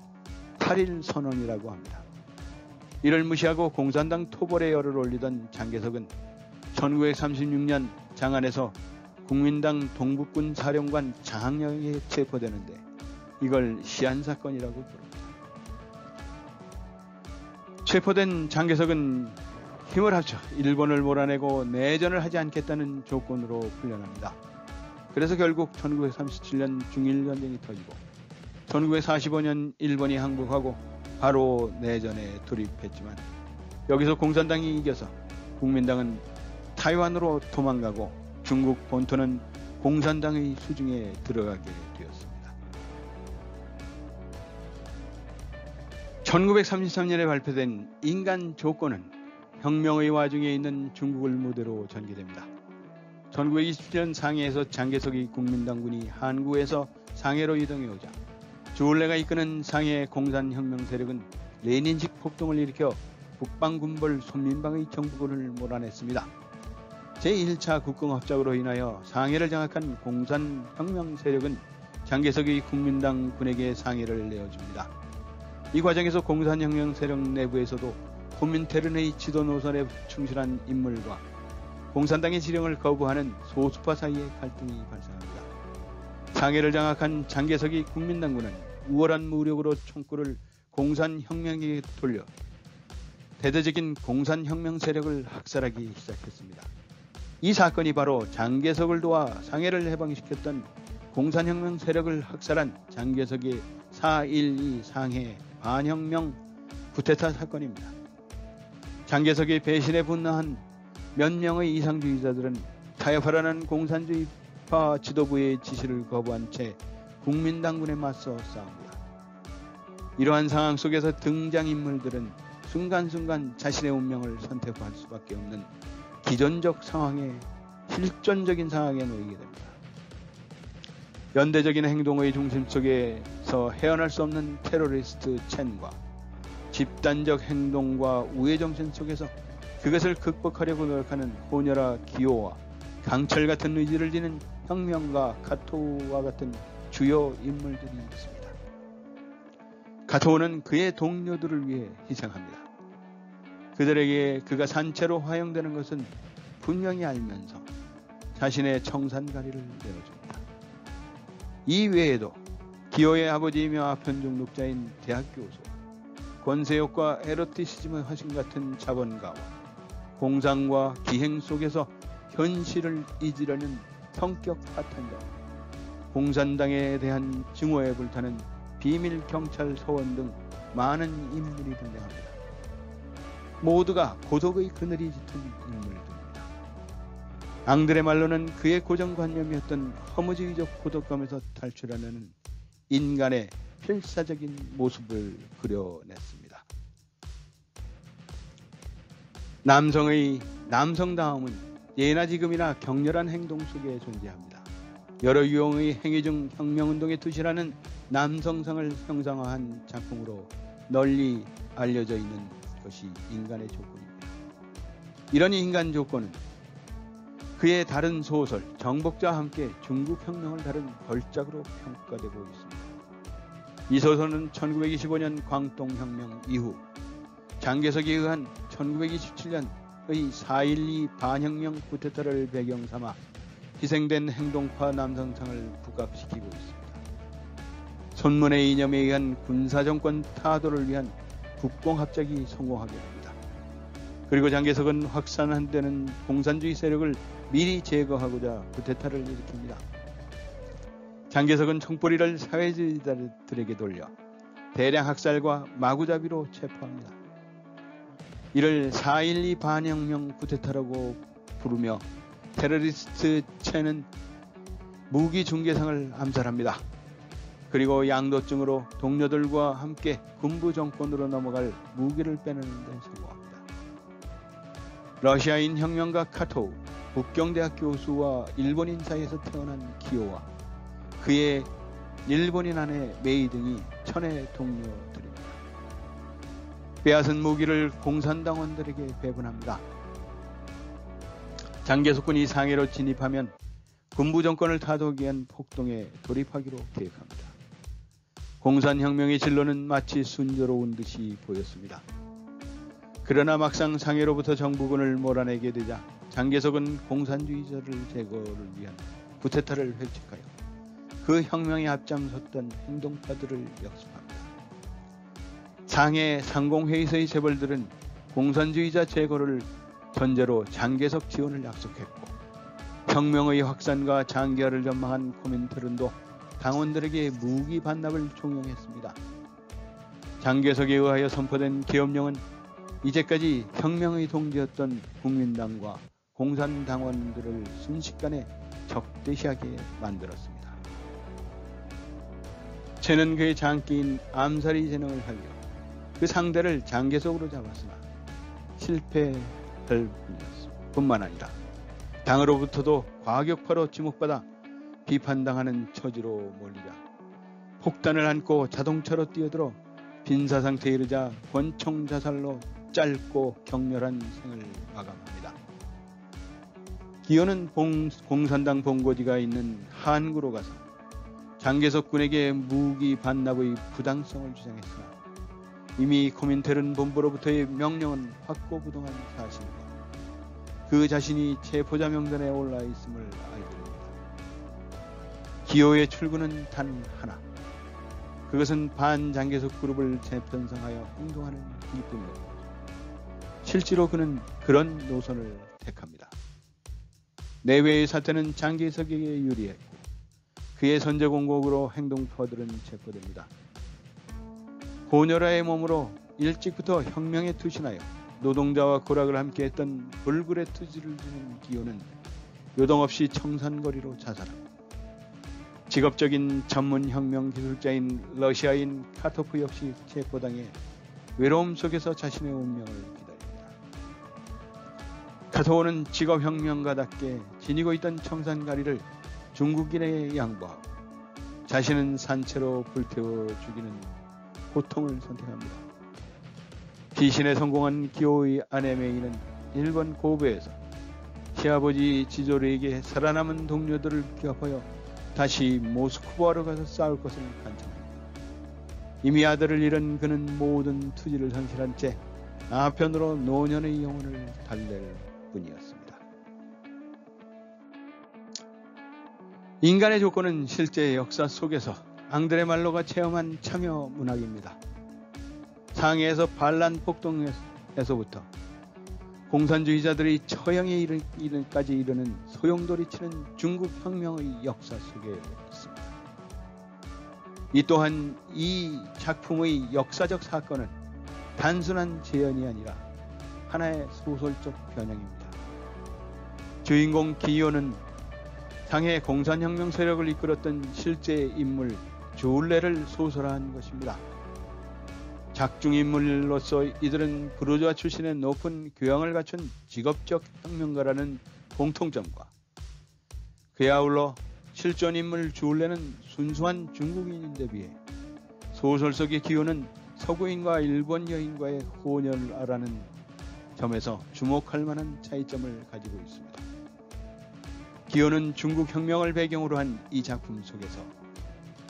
8일 선언이라고 합니다. 이를 무시하고 공산당 토벌에 열을 올리던 장개석은 1936년 장안에서 국민당 동북군 사령관 장항영에게 체포되는데 이걸 시한사건이라고 부릅니다. 체포된 장개석은 힘을 합쳐 일본을 몰아내고 내전을 하지 않겠다는 조건으로 풀려납니다. 그래서 결국 1937년 중일전쟁이 터지고 1945년 일본이 항복하고 바로 내전에 돌입했지만, 여기서 공산당이 이겨서 국민당은 타이완으로 도망가고 중국 본토는 공산당의 수중에 들어가게 되었습니다. 1933년에 발표된 인간 조건은 혁명의 와중에 있는 중국을 무대로 전개됩니다. 1927년 상해에서 장개석이 국민당군이 한구에서 상해로 이동해 오자 주울레가 이끄는 상해 공산혁명 세력은 레닌식 폭동을 일으켜 북방군벌 손민방의 정부군을 몰아냈습니다. 제1차 국공합작으로 인하여 상해를 장악한 공산혁명 세력은 장개석의 국민당 군에게 상해를 내어줍니다. 이 과정에서 공산혁명 세력 내부에서도 코민테른의 지도 노선에 충실한 인물과 공산당의 지령을 거부하는 소수파 사이의 갈등이 발생합니다. 상해를 장악한 장개석이 국민당군은 우월한 무력으로 총구를 공산혁명에게 돌려 대대적인 공산혁명 세력을 학살하기 시작했습니다. 이 사건이 바로 장개석을 도와 상해를 해방시켰던 공산혁명 세력을 학살한 장개석의 4.12 상해 반혁명 쿠데타 사건입니다. 장개석의 배신에 분노한 몇 명의 이상주의자들은 타협하라는 공산주의파 지도부의 지시를 거부한 채 국민당군에 맞서 싸웁니다. 이러한 상황 속에서 등장인물들은 순간순간 자신의 운명을 선택할 수밖에 없는 기존적 상황에 실존적인 상황에 놓이게 됩니다. 연대적인 행동의 중심 속에서 헤어날 수 없는 테러리스트 첸과 집단적 행동과 우회정신 속에서 그것을 극복하려고 노력하는 호녀라 기요와 강철 같은 의지를 지닌 혁명가 카토우와 같은 주요 인물들이 있습니다. 카토우는 그의 동료들을 위해 희생합니다. 그들에게 그가 산채로 화형되는 것은 분명히 알면서 자신의 청산가리를 내어줍니다. 이 외에도 기요의 아버지이며 아편중독자인 대학교수, 권세욕과 에로티시즘의 화신 같은 자본가와 공상과 기행 속에서 현실을 잊으려는 성격 파탄자, 공산당에 대한 증오에 불타는 비밀 경찰 서원 등 많은 인물이 등장합니다. 모두가 고독의 그늘이 짙은 인물들입니다. 앙들의 말로는 그의 고정관념이었던 허무주의적 고독감에서 탈출하려는 인간의 필사적인 모습을 그려냈습니다. 남성의 남성다움은 예나 지금이나 격렬한 행동 속에 존재합니다. 여러 유형의 행위 중 혁명운동의 투시라는 남성성을 형상화한 작품으로 널리 알려져 있는 것이 인간의 조건입니다. 이런 인간 조건은 그의 다른 소설 정복자와 함께 중국혁명을 다룬 걸작으로 평가되고 있습니다. 이 소설은 1925년 광동혁명 이후 장개석에 의한 1927년의 4.12 반혁명 쿠데타를 배경 삼아 희생된 행동파 남성상을 부각시키고 있습니다. 손문의 이념에 의한 군사정권 타도를 위한 국공합작이 성공하게 됩니다. 그리고 장개석은 확산되는 공산주의 세력을 미리 제거하고자 쿠데타를 일으킵니다. 장개석은 총뿌리를 사회주의자들에게 돌려 대량 학살과 마구잡이로 체포합니다. 이를 4.12 반혁명 쿠데타라고 부르며 테러리스트 첸은 무기 중개상을 암살합니다. 그리고 양도증으로 동료들과 함께 군부 정권으로 넘어갈 무기를 빼내는 데 성공합니다. 러시아인 혁명가 카토우, 북경대학 교수와 일본인 사이에서 태어난 기요와 그의 일본인 아내 메이 등이 천의 동료들입니다. 빼앗은 무기를 공산당원들에게 배분합니다. 장개석군이 상해로 진입하면 군부 정권을 타도하기 위한 폭동에 돌입하기로 계획합니다. 공산혁명의 진로는 마치 순조로운 듯이 보였습니다. 그러나 막상 상해로부터 정부군을 몰아내게 되자 장개석은 공산주의자를 제거를 위한 쿠데타를 획책하여 그 혁명에 앞장섰던 행동파들을 역습합니다. 상해 상공회의소의 재벌들은 공산주의자 제거를 전제로 장개석 지원을 약속했고 혁명의 확산과 장기화를 전망한 코민테른도 당원들에게 무기 반납을 종용했습니다. 장개석에 의하여 선포된 계엄령은 이제까지 혁명의 동지였던 국민당과 공산당원들을 순식간에 적대시하게 만들었습니다. 첸은 그의 장기인 암살의 재능을 살려 그 상대를 장개석으로 잡았으나 실패할 뿐만 아니라 당으로부터도 과격파로 지목받아 비판당하는 처지로 몰리자 폭탄을 안고 자동차로 뛰어들어 빈사상태에 이르자 권총 자살로 짧고 격렬한 생을 마감합니다. 기요는 공산당 본고지가 있는 한구로 가서 장개석 군에게 무기 반납의 부당성을 주장했으나 이미 코민테른 본부로부터의 명령은 확고부동한 사실과 그 자신이 체포자 명단에 올라 있음을 알게 됩니다. 기요의 출구는 단 하나, 그것은 반장개석 그룹을 재편성하여 행동하는 길뿐이었습니다. 실제로 그는 그런 노선을 택합니다. 내외의 사태는 장기석에게 유리했고 그의 선제공격으로 행동포들은 체포됩니다. 고녀라의 몸으로 일찍부터 혁명에 투신하여 노동자와 고락을 함께했던 불굴의 투지를 주는 기호는 요동없이 청산거리로 자살합니다. 직업적인 전문 혁명 기술자인 러시아인 카토프 역시 체포당해 외로움 속에서 자신의 운명을 기다립니다. 카토프는 직업혁명가답게 지니고 있던 청산가리를 중국인에게 양보하고 자신은 산채로 불태워 죽이는 고통을 선택합니다. 피신에 성공한 기호의 아내 메이는 일본 고베에서 시아버지 지조리에게 살아남은 동료들을 기업하여 다시 모스크바로 가서 싸울 것을 간청합니다. 이미 아들을 잃은 그는 모든 투지를 상실한 채 아편으로 노년의 영혼을 달랠 뿐이었습니다. 인간의 조건은 실제 역사 속에서 앙드레 말로가 체험한 참여 문학입니다. 상해에서 반란 폭동에서부터 공산주의자들이 처형에 이르기까지 이르는 소용돌이치는 중국 혁명의 역사 속에 있습니다. 이 또한 이 작품의 역사적 사건은 단순한 재현이 아니라 하나의 소설적 변형입니다. 주인공 기요는 상해 공산혁명 세력을 이끌었던 실제 인물 주울레를 소설화한 것입니다. 작중인물로서 이들은 부르주아 출신의 높은 교양을 갖춘 직업적 혁명가라는 공통점과 그에 아울러 실존인물 주울레는 순수한 중국인인데 비해 소설 속의 기호는 서구인과 일본 여인과의 혼혈아라는 점에서 주목할 만한 차이점을 가지고 있습니다. 기호는 중국 혁명을 배경으로 한 이 작품 속에서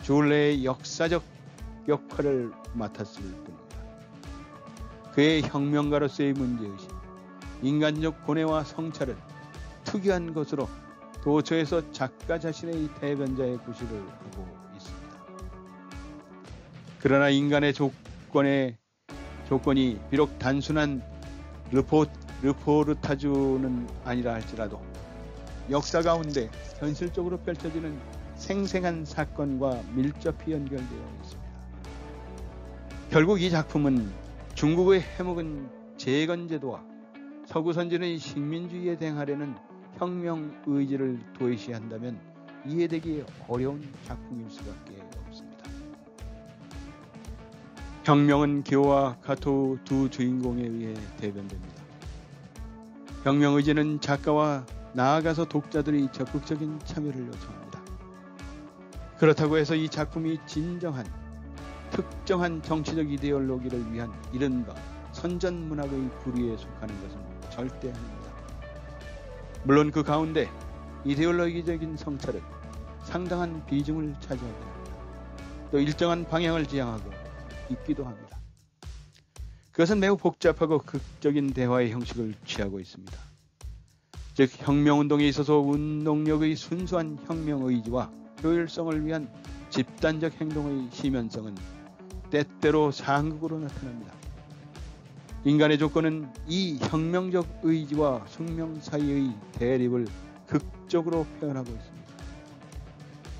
주울레의 역사적 역할을 맡았을 뿐입니다. 그의 혁명가로서의 문제의식, 인간적 고뇌와 성찰은 특이한 것으로 도처에서 작가 자신의 대변자의 구실을 하고 있습니다. 그러나 인간의 조건이 비록 단순한 르포르타주는 아니라 할지라도 역사 가운데 현실적으로 펼쳐지는 생생한 사건과 밀접히 연결되어 있습니다. 결국 이 작품은 중국의 해묵은 재건제도와 서구 선진의 식민주의에 대항하려는 혁명 의지를 도외시한다면 이해되기 어려운 작품일 수밖에 없습니다. 혁명은 기호와 카토 두 주인공에 의해 대변됩니다. 혁명 의지는 작가와 나아가서 독자들이 적극적인 참여를 요청합니다. 그렇다고 해서 이 작품이 진정한 특정한 정치적 이데올로기를 위한 이른바 선전문학의 부류에 속하는 것은 절대 아닙니다. 물론 그 가운데 이데올로기적인 성찰은 상당한 비중을 차지하게 합니다. 또 일정한 방향을 지향하고 있기도 합니다. 그것은 매우 복잡하고 극적인 대화의 형식을 취하고 있습니다. 즉 혁명운동에 있어서 운동력의 순수한 혁명의지와 효율성을 위한 집단적 행동의 심연성은 때때로 상극으로 나타납니다. 인간의 조건은 이 혁명적 의지와 숙명 사이의 대립을 극적으로 표현하고 있습니다.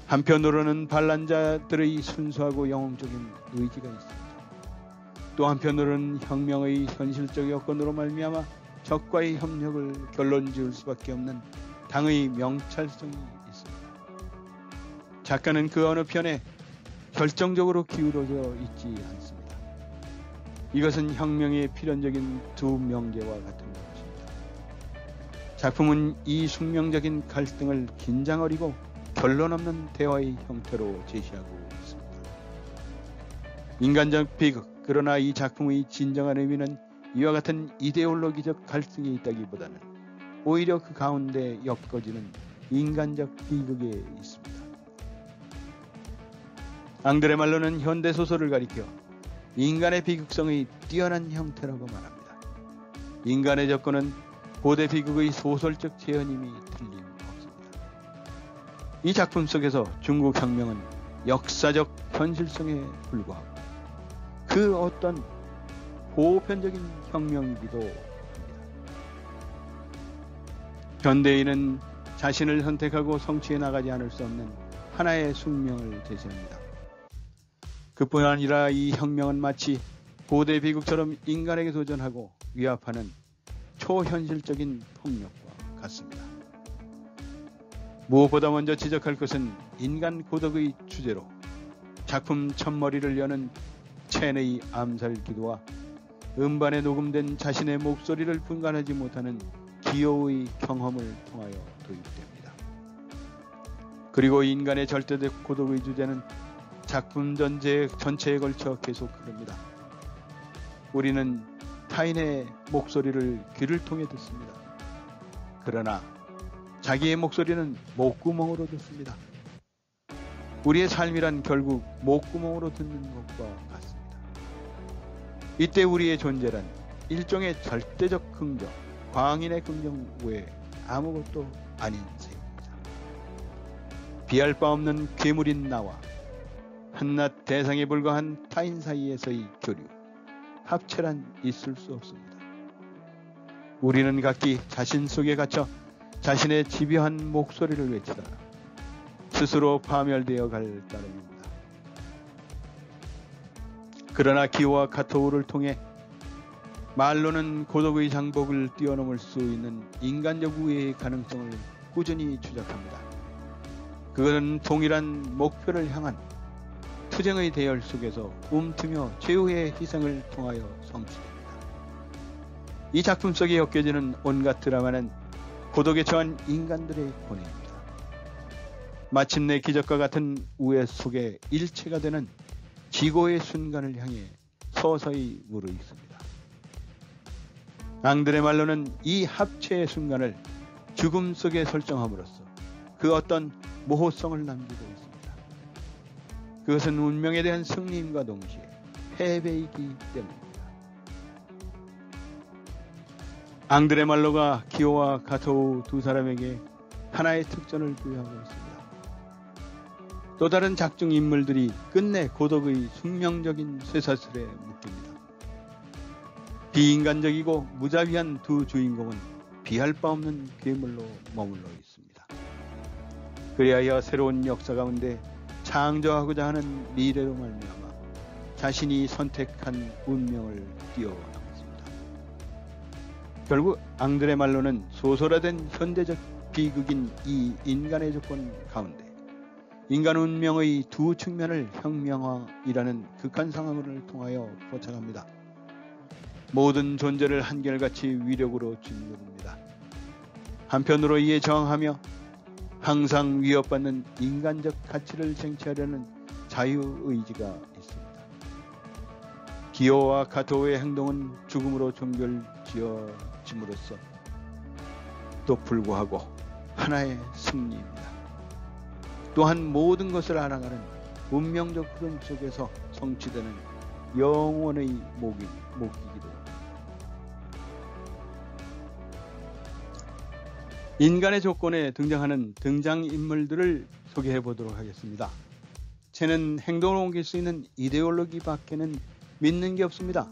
한편으로는 반란자들의 순수하고 영웅적인 의지가 있습니다. 또 한편으로는 혁명의 현실적 여건으로 말미암아 적과의 협력을 결론 지을 수밖에 없는 당의 명찰성이 있습니다. 작가는 그 어느 편에 결정적으로 기울어져 있지 않습니다. 이것은 혁명의 필연적인 두 명제와 같은 것입니다. 작품은 이 숙명적인 갈등을 긴장 어리고 결론 없는 대화의 형태로 제시하고 있습니다. 인간적 비극, 그러나 이 작품의 진정한 의미는 이와 같은 이데올로기적 갈등이 있다기보다는 오히려 그 가운데 엮어지는 인간적 비극에 있습니다. 앙드레 말로는 현대소설을 가리켜 인간의 비극성의 뛰어난 형태라고 말합니다. 인간의 접근은 고대 비극의 소설적 재현임이 틀림없습니다. 이 작품 속에서 중국 혁명은 역사적 현실성에 불과하고 그 어떤 보편적인 혁명이기도 현대인은 자신을 선택하고 성취해 나가지 않을 수 없는 하나의 숙명을 제시합니다. 그뿐 아니라 이 혁명은 마치 고대 비극처럼 인간에게 도전하고 위협하는 초현실적인 폭력과 같습니다. 무엇보다 먼저 지적할 것은 인간 고독의 주제로 작품 첫머리를 여는 첸의 암살 기도와 음반에 녹음된 자신의 목소리를 분간하지 못하는 기호의 경험을 통하여 도입됩니다. 그리고 인간의 절대적 고독의 주제는 작품 전체에 걸쳐 계속 흐릅니다. 우리는 타인의 목소리를 귀를 통해 듣습니다. 그러나 자기의 목소리는 목구멍으로 듣습니다. 우리의 삶이란 결국 목구멍으로 듣는 것과 같습니다. 이때 우리의 존재란 일종의 절대적 긍정, 광인의 긍정 외에 아무것도 아닌 셈입니다. 비할 바 없는 괴물인 나와 한낱 대상에 불과한 타인 사이에서의 교류, 합체란 있을 수 없습니다. 우리는 각기 자신 속에 갇혀 자신의 집요한 목소리를 외치다가 스스로 파멸되어 갈 따름입니다. 그러나 기호와 카토우를 통해 말로는 고독의 장벽을 뛰어넘을 수 있는 인간적 우애의 가능성을 꾸준히 추적합니다. 그것은 동일한 목표를 향한 투쟁의 대열 속에서 움트며 최후의 희생을 통하여 성취됩니다. 이 작품 속에 엮여지는 온갖 드라마는 고독에 처한 인간들의 고뇌입니다. 마침내 기적과 같은 우애 속에 일체가 되는 지고의 순간을 향해 서서히 무르익습니다. 앙드레 말로는 이 합체의 순간을 죽음 속에 설정함으로써 그 어떤 모호성을 남기고 있습니다. 그것은 운명에 대한 승리임과 동시에 패배이기 때문입니다. 앙드레 말로가 기호와 카토우 두 사람에게 하나의 특전을 부여하고 있습니다. 또 다른 작중 인물들이 끝내 고독의 숙명적인 쇠사슬에 묶입니다. 비인간적이고 무자비한 두 주인공은 비할 바 없는 괴물로 머물러 있습니다. 그리하여 새로운 역사 가운데 창조하고자 하는 미래로 말미암아 자신이 선택한 운명을 뛰어넘습니다. 결국 앙드레 말로는 소설화된 현대적 비극인 이 인간의 조건 가운데 인간 운명의 두 측면을 혁명화이라는 극한 상황을 통하여 포착합니다. 모든 존재를 한결같이 위력으로 짓누릅니다. 한편으로 이에 저항하며 항상 위협받는 인간적 가치를 쟁취하려는 자유의지가 있습니다. 기호와 카토우의 행동은 죽음으로 종결지어짐으로써 또 불구하고 하나의 승리입니다. 또한 모든 것을 알아가는 운명적 흐름 속에서 성취되는 영원의 목이기도 합니다. 인간의 조건에 등장하는 등장인물들을 소개해 보도록 하겠습니다. 쟤는 행동을 옮길 수 있는 이데올로기 밖에는 믿는 게 없습니다.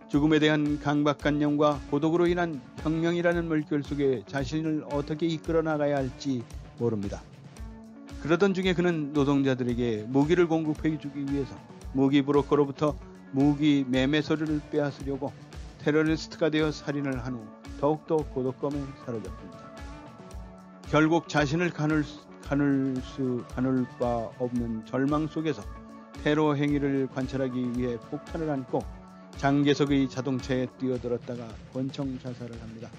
죽음에 대한 강박관념과 고독으로 인한 혁명이라는 물결 속에 자신을 어떻게 이끌어 나가야 할지 모릅니다. 그러던 중에 그는 노동자들에게 무기를 공급해 주기 위해서 무기 브로커로부터 무기 매매서류를 빼앗으려고 테러리스트가 되어 살인을 한 후 더욱더 고독감에 사로잡습니다. 결국 자신을 가눌 바 없는 절망 속에서 테러 행위를 관찰하기 위해 폭탄을 안고 장개석의 자동차에 뛰어들었다가 권총 자살을 합니다.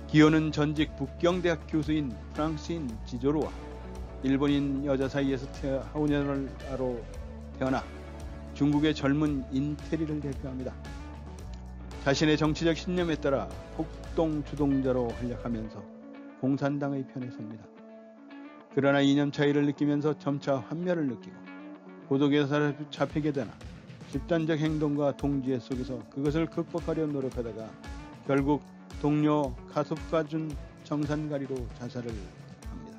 기호는 전직 북경대학 교수인 프랑스인 지조루와 일본인 여자 사이에서 하우녀로 태어나 중국의 젊은 인테리를 대표합니다. 자신의 정치적 신념에 따라 폭동 주동자로 활약하면서 공산당의 편에 섭니다. 그러나 이념 차이를 느끼면서 점차 환멸을 느끼고 고독에 잡히게 되나 집단적 행동과 동지애 속에서 그것을 극복하려 노력하다가 결국 동료 카토프가 준 정산가리로 자살을 합니다.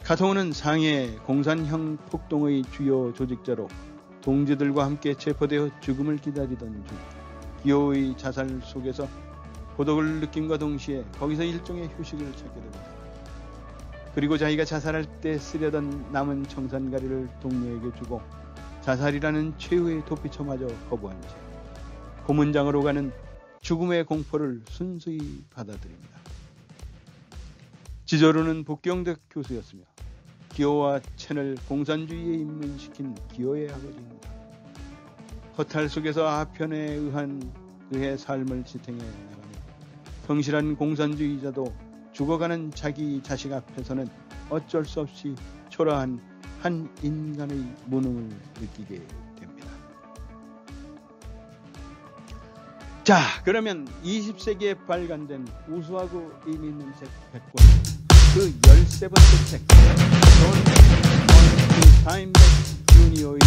카토우는 상해 공산형 폭동의 주요 조직자로 동지들과 함께 체포되어 죽음을 기다리던 중 기호의 자살 속에서 고독을 느낌과 동시에 거기서 일종의 휴식을 찾게 됩니다. 그리고 자기가 자살할 때 쓰려던 남은 청산가리를 동료에게 주고 자살이라는 최후의 도피처마저 거부한 채 고문장으로 가는 죽음의 공포를 순수히 받아들입니다. 지저루는 북경대 교수였으며 기호와 첸을 공산주의에 입문시킨 기호의 아버지입니다. 허탈 속에서 아편에 의한 그의 삶을 지탱해 나가며 성실한 공산주의자도 죽어가는 자기 자식 앞에서는 어쩔 수 없이 초라한 한 인간의 무능을 느끼게 됩니다. 자, 그러면 20세기에 발간된 우수하고 의미 있는 책 100권, 그 13번째 책, Don't Want to Time Back Junior의